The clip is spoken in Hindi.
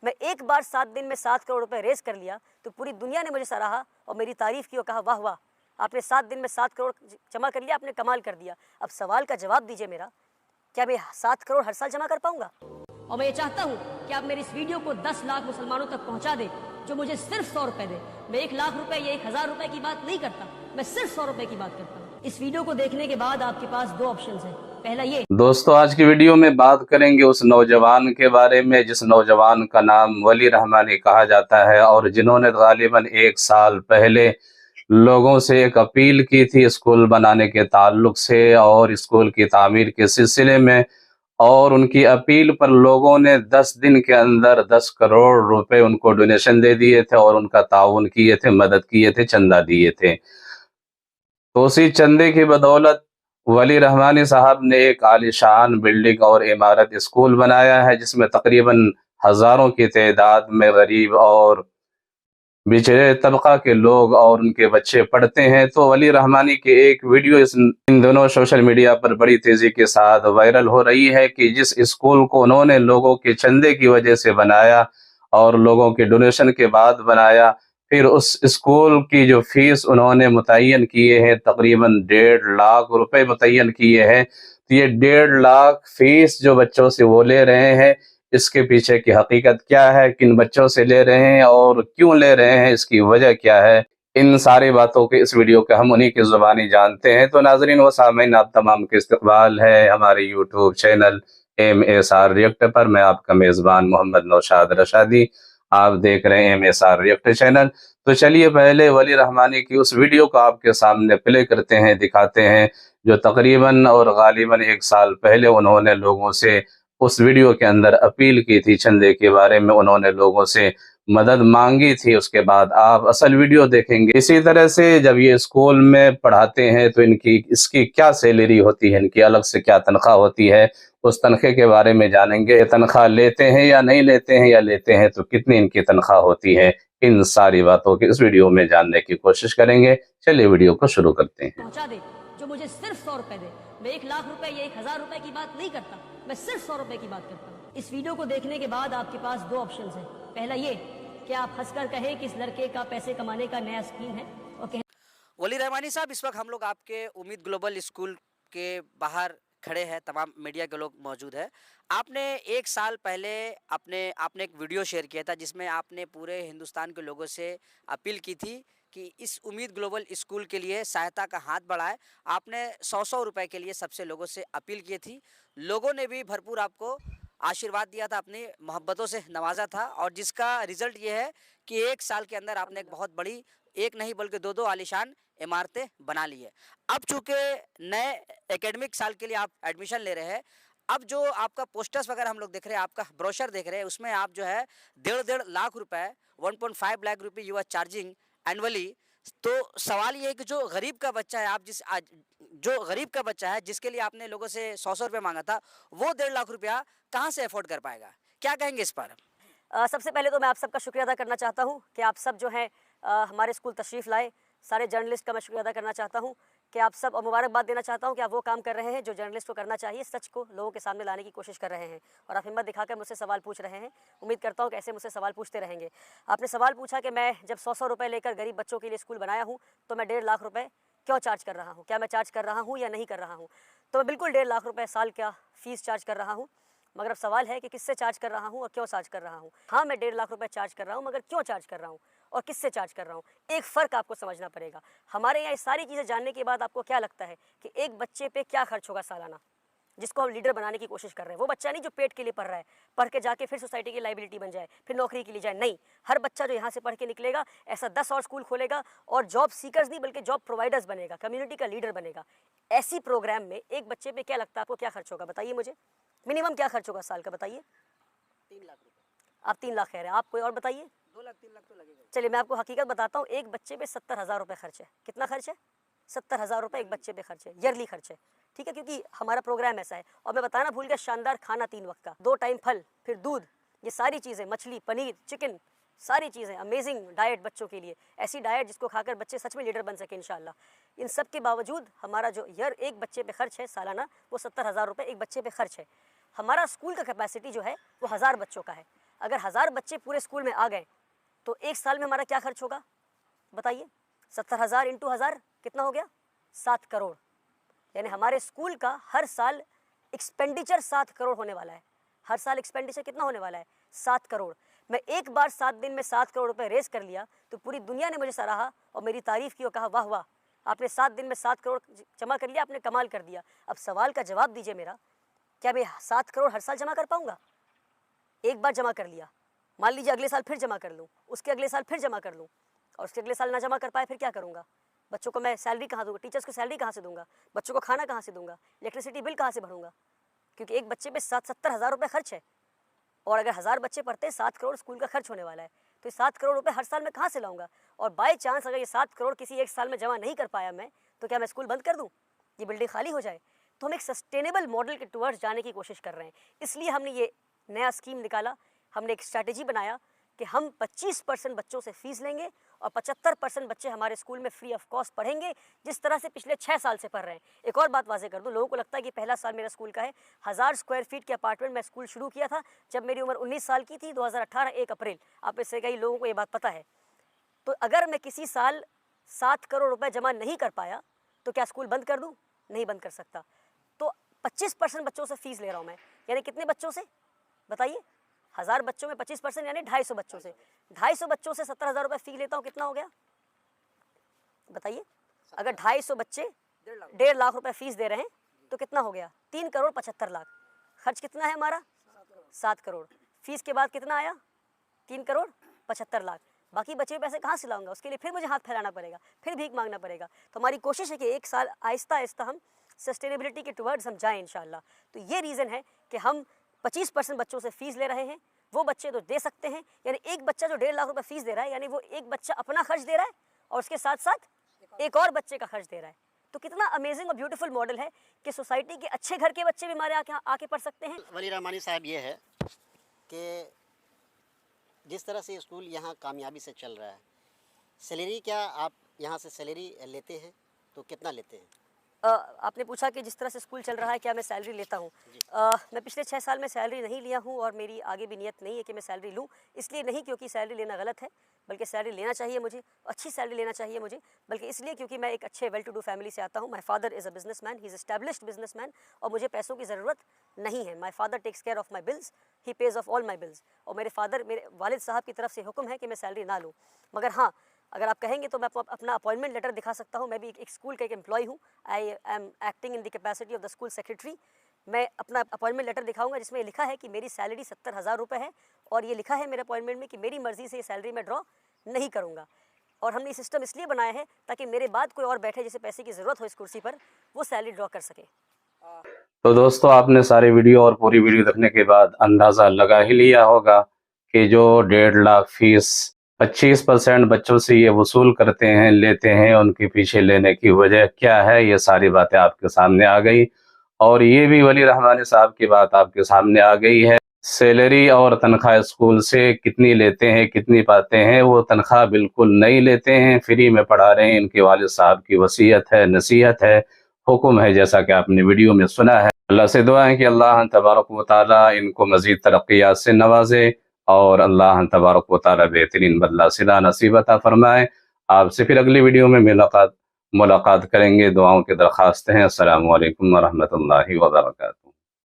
मैं एक बार 7 दिन में 7 करोड़ रुपए रेस कर लिया तो पूरी दुनिया ने मुझे सराहा और मेरी तारीफ़ की और कहा वाह वाह, आपने 7 दिन में 7 करोड़ जमा कर लिया, आपने कमाल कर दिया। अब सवाल का जवाब दीजिए मेरा, क्या मैं 7 करोड़ हर साल जमा कर पाऊंगा? और मैं ये चाहता हूँ कि आप मेरी इस वीडियो को 10 लाख मुसलमानों तक पहुँचा दें जो मुझे सिर्फ 100 रुपये दे। मैं 1 लाख रुपए या 1000 रुपये की बात नहीं करता, मैं सिर्फ 100 रुपये की बात करता हूँ। इस वीडियो को देखने के बाद आपके पास 2 ऑप्शन हैं। पहला ये। दोस्तों, आज की वीडियो में बात करेंगे उस नौजवान के बारे में जिस नौजवान का नाम वली रहमानी कहा जाता है और जिन्होंने गालिबन 1 साल पहले लोगों से एक अपील की थी स्कूल बनाने के ताल्लुक से और स्कूल की तामीर के सिलसिले में, और उनकी अपील पर लोगों ने 10 दिन के अंदर 10 करोड़ रुपए उनको डोनेशन दे दिए थे और उनका ताउन किए थे, मदद किए थे, चंदा दिए थे। तो उसी चंदे की बदौलत वली रहमानी साहब ने एक आलीशान बिल्डिंग और इमारत स्कूल बनाया है जिसमें तकरीबन हजारों की तादाद में गरीब और पिछड़े तबका के लोग और उनके बच्चे पढ़ते हैं। तो वली रहमानी की एक वीडियो इन दोनों सोशल मीडिया पर बड़ी तेजी के साथ वायरल हो रही है कि जिस स्कूल को उन्होंने लोगों के चंदे की वजह से बनाया और लोगों के डोनेशन के बाद बनाया, फिर उस स्कूल की जो फीस उन्होंने मुतय्यन किए हैं तकरीबन 1.5 लाख रुपए मुतय्यन किए हैं। तो ये 1.5 लाख फीस जो बच्चों से वो ले रहे हैं, इसके पीछे की हकीकत क्या है, किन बच्चों से ले रहे हैं और क्यों ले रहे हैं, इसकी वजह क्या है, इन सारी बातों के इस वीडियो के हम उन्हीं की ज़ुबानी जानते हैं। तो नाज़रीन व सामीन, आप तमाम के इस्तकबाल है हमारे यूट्यूब चैनल MSR रिएक्ट पर। मैं आपका मेज़बान मोहम्मद नौशाद रशादी, आप देख रहे हैं MSR रिएक्ट चैनल। तो चलिए पहले वली रहमानी की उस वीडियो को आपके सामने प्ले करते हैं, दिखाते हैं, जो तकरीबन और गालिबन 1 साल पहले उन्होंने लोगों से उस वीडियो के अंदर अपील की थी, चंदे के बारे में उन्होंने लोगों से मदद मांगी थी। उसके बाद आप असल वीडियो देखेंगे। इसी तरह से जब ये स्कूल में पढ़ाते हैं तो इसकी क्या सैलरी होती है, इनकी अलग से क्या तनख्वाह होती है, उस तनख्वाह के बारे में जानेंगे। तनख्वाह लेते हैं या नहीं लेते हैं, या लेते हैं तो कितनी इनकी तनख्वाह होती है, इन सारी बातों की इस वीडियो में जानने की कोशिश करेंगे। चलिए वीडियो को शुरू करते हैं। पहुंचा दे जो मुझे सिर्फ 100 रुपए दे। मैं 1 लाख रुपए या 1000 रुपए की बात नहीं करता, मैं सिर्फ 100 रुपए की बात करता हूँ। इस वीडियो को देखने के बाद आपके पास 2 ऑप्शन हैं। पहला ये कि आप हंसकर कहें कि इस लड़के का पैसे कमाने का नया स्कीम है, और कहें वली रहमानी साहब, इस वक्त हम लोग आपके उम्मीद ग्लोबल स्कूल के बाहर खड़े हैं, तमाम मीडिया के लोग मौजूद हैं। आपने 1 साल पहले आपने एक वीडियो शेयर किया था जिसमें आपने पूरे हिंदुस्तान के लोगों से अपील की थी कि इस उम्मीद ग्लोबल स्कूल के लिए सहायता का हाथ बढ़ाए। आपने 100 रुपए के लिए सबसे लोगों से अपील की थी। लोगों ने भी भरपूर आपको आशीर्वाद दिया था, अपनी मोहब्बतों से नवाजा था, और जिसका रिजल्ट ये है कि 1 साल के अंदर आपने एक बहुत बड़ी, एक नहीं बल्कि 2-2 आलीशान इमारतें बना ली है। अब चूंकि नए एकेडमिक साल के लिए आप एडमिशन ले रहे हैं, अब जो आपका पोस्टर्स वगैरह हम लोग देख रहे हैं, आपका ब्रोशर देख रहे हैं, उसमें आप जो है 1.5 लाख रुपए, 1.5 लाख रुपए यू आर चार्जिंग एनुअली। तो सवाल ये है कि जो गरीब का बच्चा है, जो गरीब का बच्चा है जिसके लिए आपने लोगों से 100 रुपये मांगा था, वो 1.5 लाख रुपया कहाँ से अफोर्ड कर पाएगा? क्या कहेंगे इस पर? सबसे पहले तो मैं आप सबका शुक्रिया अदा करना चाहता हूँ कि आप सब जो है हमारे स्कूल तशरीफ़ लाए। सारे जर्नलिस्ट का मैं शुक्रिया अदा करना चाहता हूँ कि आप सब, और मुबारकबाद देना चाहता हूँ कि आप वो काम कर रहे हैं जो जर्नलिस्ट को करना चाहिए, सच को लोगों के सामने लाने की कोशिश कर रहे हैं, और आप हिम्मत दिखाकर मुझसे सवाल पूछ रहे हैं। उम्मीद करता हूँ कि ऐसे मुझसे सवाल पूछते रहेंगे। आपने सवाल पूछा कि मैं जब 100 रुपये लेकर गरीब बच्चों के लिए स्कूल बनाया हूँ तो मैं 1.5 लाख रुपये क्यों चार्ज कर रहा हूँ, क्या मैं चार्ज कर रहा हूँ या नहीं कर रहा हूँ? तो मैं बिल्कुल 1.5 लाख रुपये साल का फ़ीस चार्ज कर रहा हूँ। मगर अब सवाल है कि किससे चार्ज कर रहा हूँ और क्यों चार्ज कर रहा हूँ। हाँ, मैं 1.5 लाख रुपए चार्ज कर रहा हूँ, मगर क्यों चार्ज कर रहा हूँ और किससे चार्ज कर रहा हूँ, एक फ़र्क आपको समझना पड़ेगा। हमारे यहाँ ये सारी चीज़ें जानने के बाद आपको क्या लगता है कि एक बच्चे पे क्या खर्च होगा सालाना, जिसको हम लीडर बनाने की कोशिश कर रहे हैं? वो बच्चा नहीं जो पेट के लिए पढ़ रहा है, पढ़ के जाके फिर सोसाइटी की लाइबिलिटी बन जाए, फिर नौकरी के लिए जाए। नहीं, हर बच्चा जो यहाँ से पढ़ के निकलेगा ऐसा 10 और स्कूल खोलेगा और जॉब सीकर्स नहीं बल्कि जॉब प्रोवाइडर्स बनेगा, कम्युनिटी का लीडर बनेगा। ऐसी प्रोग्राम में एक बच्चे पे क्या लगता है आपको, क्या खर्च होगा? बताइए मुझे, मिनिमम क्या खर्च होगा साल का, बताइए। 3 लाख रुपए। आप 3 लाख कह रहे हैं, आप कोई और बताइए। 2 लाख 3 लाख तो लगेगा। चलिए मैं आपको हकीकत बताता हूँ, एक बच्चे पे 70,000 रुपये खर्च है। कितना खर्च है? 70,000 रुपये एक बच्चे पे खर्च है, ईयरली खर्च है, ठीक है, क्योंकि हमारा प्रोग्राम ऐसा है। और मैं बताना भूल गया, शानदार खाना 3 वक्त का, 2 टाइम फल, फिर दूध, ये सारी चीज़ें, मछली, पनीर, चिकन, सारी चीज़ें, अमेजिंग डाइट बच्चों के लिए, ऐसी डाइट जिसको खाकर बच्चे सच में लीडर बन सके इंशाल्लाह। इन सब के बावजूद हमारा जो ईयर एक बच्चे पे खर्च है सालाना, वो 70,000 रुपये एक बच्चे पे खर्च है। हमारा स्कूल का कैपेसिटी जो है वो 1000 बच्चों का है। अगर 1000 बच्चे पूरे स्कूल में आ गए तो एक साल में हमारा क्या खर्च होगा बताइए। 70,000 इंटू 1000 कितना हो गया? 7 करोड़। यानी हमारे स्कूल का हर साल एक्सपेंडिचर 7 करोड़ होने वाला है। हर साल एक्सपेंडिचर कितना होने वाला है? 7 करोड़। मैं एक बार 7 दिन में 7 करोड़ रुपए रेस कर लिया तो पूरी दुनिया ने मुझे सराहा और मेरी तारीफ़ की और कहा वाह वाह, आपने 7 दिन में 7 करोड़ जमा कर लिया, आपने कमाल कर दिया। अब सवाल का जवाब दीजिए मेरा, क्या मैं 7 करोड़ हर साल जमा कर पाऊँगा? एक बार जमा कर लिया, मान लीजिए अगले साल फिर जमा कर लूँ, उसके अगले साल फिर जमा कर लूँ और उसके अगले साल ना जमा कर पाए फिर क्या करूँगा? बच्चों को मैं सैलरी कहाँ दूँगा? टीचर्स को सैलरी कहाँ से दूँगा? बच्चों को खाना कहाँ से दूँगा? इलेक्ट्रिसिटी बिल कहाँ से भरूँगा? क्योंकि एक बच्चे पे 70,000 रुपये खर्च है और अगर 1000 बच्चे पढ़ते हैं 7 करोड़ स्कूल का खर्च होने वाला है। तो ये 7 करोड़ रुपए हर साल में कहाँ से लाऊंगा? और बाय चांस अगर ये 7 करोड़ किसी एक साल में जमा नहीं कर पाया मैं, तो क्या मैं स्कूल बंद कर दूँ, ये बिल्डिंग खाली हो जाए? तो हम एक सस्टेनेबल मॉडल के टुवर्ड्स जाने की कोशिश कर रहे हैं। इसलिए हमने ये नया स्कीम निकाला, हमने एक स्ट्रैटेजी बनाया कि हम 25% बच्चों से फ़ीस लेंगे और 75% बच्चे हमारे स्कूल में फ्री ऑफ कॉस्ट पढ़ेंगे, जिस तरह से पिछले 6 साल से पढ़ रहे हैं। एक और बात वाज़ेह कर दूं, लोगों को लगता है कि पहला साल मेरा स्कूल का है। 1000 स्क्वायर फीट के अपार्टमेंट में स्कूल शुरू किया था जब मेरी उम्र 19 साल की थी, 2018 1 अप्रैल। आप में से कई लोगों को ये बात पता है। तो अगर मैं किसी साल 7 करोड़ रुपये जमा नहीं कर पाया तो क्या स्कूल बंद कर दूँ? नहीं बंद कर सकता। तो 25% बच्चों से फ़ीस ले रहा हूँ मैं। यानी कितने बच्चों से बताइए? 1000 बच्चों में 25% यानी 250 बच्चों से। 250 बच्चों से 70,000 रुपये फ़ी लेता हूँ, कितना हो गया बताइए? अगर 250 बच्चे 1.5 लाख रुपए फ़ीस दे रहे हैं तो कितना हो गया? 3 करोड़ 75 लाख। खर्च कितना है हमारा? 7 करोड़। फ़ीस के बाद कितना आया? 3 करोड़ 75 लाख। बाकी बचे हुए पैसे कहाँ से लाऊंगा? उसके लिए फिर मुझे हाथ फैलाना पड़ेगा, फिर भीख मांगना पड़ेगा। तो हमारी कोशिश है कि एक साल आहिस्ता आहिस्ता हम सस्टेनेबिलिटी के टुवर्ड्स हम जाएँ इंशाल्लाह। तो ये रीज़न है कि हम 25% बच्चों से फ़ीस ले रहे हैं। वो बच्चे तो दे सकते हैं, यानी एक बच्चा जो 1.5 लाख रुपए फ़ीस दे रहा है, यानी वो एक बच्चा अपना खर्च दे रहा है और उसके साथ साथ एक और बच्चे का खर्च दे रहा है। तो कितना अमेजिंग और ब्यूटीफुल मॉडल है कि सोसाइटी के अच्छे घर के बच्चे भी हमारे आके पढ़ सकते हैं। वली रहमानी साहब, ये है कि जिस तरह से स्कूल यहाँ कामयाबी से चल रहा है, सैलरी क्या आप यहाँ से सैलरी लेते हैं तो कितना लेते हैं? आपने पूछा कि जिस तरह से स्कूल चल रहा है क्या मैं सैलरी लेता हूँ? मैं पिछले 6 साल में सैलरी नहीं लिया हूँ और मेरी आगे भी नियत नहीं है कि मैं सैलरी लूँ। इसलिए नहीं क्योंकि सैलरी लेना गलत है, बल्कि सैलरी लेना चाहिए मुझे, अच्छी सैलरी लेना चाहिए मुझे, बल्कि इसलिए क्योंकि मैं एक अच्छे वेल टू डू फैमिली से आता हूँ। My father is a businessman, he is established businessman और मुझे पैसों की ज़रूरत नहीं है। My father takes care of my bills, he pays of all my bills. और मेरे वालिद साहब की तरफ से हुक्म है कि मैं सैलरी ना लूँ। मगर हाँ, अगर आप कहेंगे तो मैं आपको अपना अपॉइंटमेंट लेटर दिखा सकता हूँ। मैं भी एक स्कूल का एक एम्प्लॉय हूँ। I am acting in the capacity of the school secretary. मैं अपना अपॉइंटमेंट लेटर दिखाऊंगा जिसमें लिखा है कि मेरी सैलरी 70,000 रुपये है और ये लिखा है मेरे अपॉइंटमेंट में कि मेरी मर्ज़ी से ये सैलरी मैं ड्रॉ नहीं करूँगा। और हमने ये सिस्टम इसलिए बनाया है ताकि मेरे बाद कोई और बैठे जिसे पैसे की ज़रूरत हो इस कुर्सी पर, वो सैलरी ड्रॉ कर सके। तो दोस्तों, आपने सारी वीडियो और पूरी वीडियो देखने के बाद अंदाज़ा लगा ही लिया होगा कि जो 1.5 लाख फीस 25% बच्चों से ये वसूल करते हैं, लेते हैं, उनके पीछे लेने की वजह क्या है, ये सारी बातें आपके सामने आ गई। और ये भी वली रहमानी साहब की बात आपके सामने आ गई है। सैलरी और तनख्वाह स्कूल से कितनी लेते हैं, कितनी पाते हैं? वो तनख्वाह बिल्कुल नहीं लेते हैं, फ्री में पढ़ा रहे हैं। इनके वालिद साहब की वसीयत है, नसीहत है, हुक्म है, जैसा कि आपने वीडियो में सुना है। अल्लाह से दुआ है कि अल्लाह तबारक व तआला इनको मज़ीद तरक्कियात से नवाजे और अल्लाह तबारक व तआला बेहतरीन बदला सिला नसीब अता फरमाए। आपसे फिर अगली वीडियो में मुलाकात करेंगे। दुआओं की दरख्वास्त हैं। अस्सलामु अलैकुम व रहमतुल्लाहि व बरकातहू।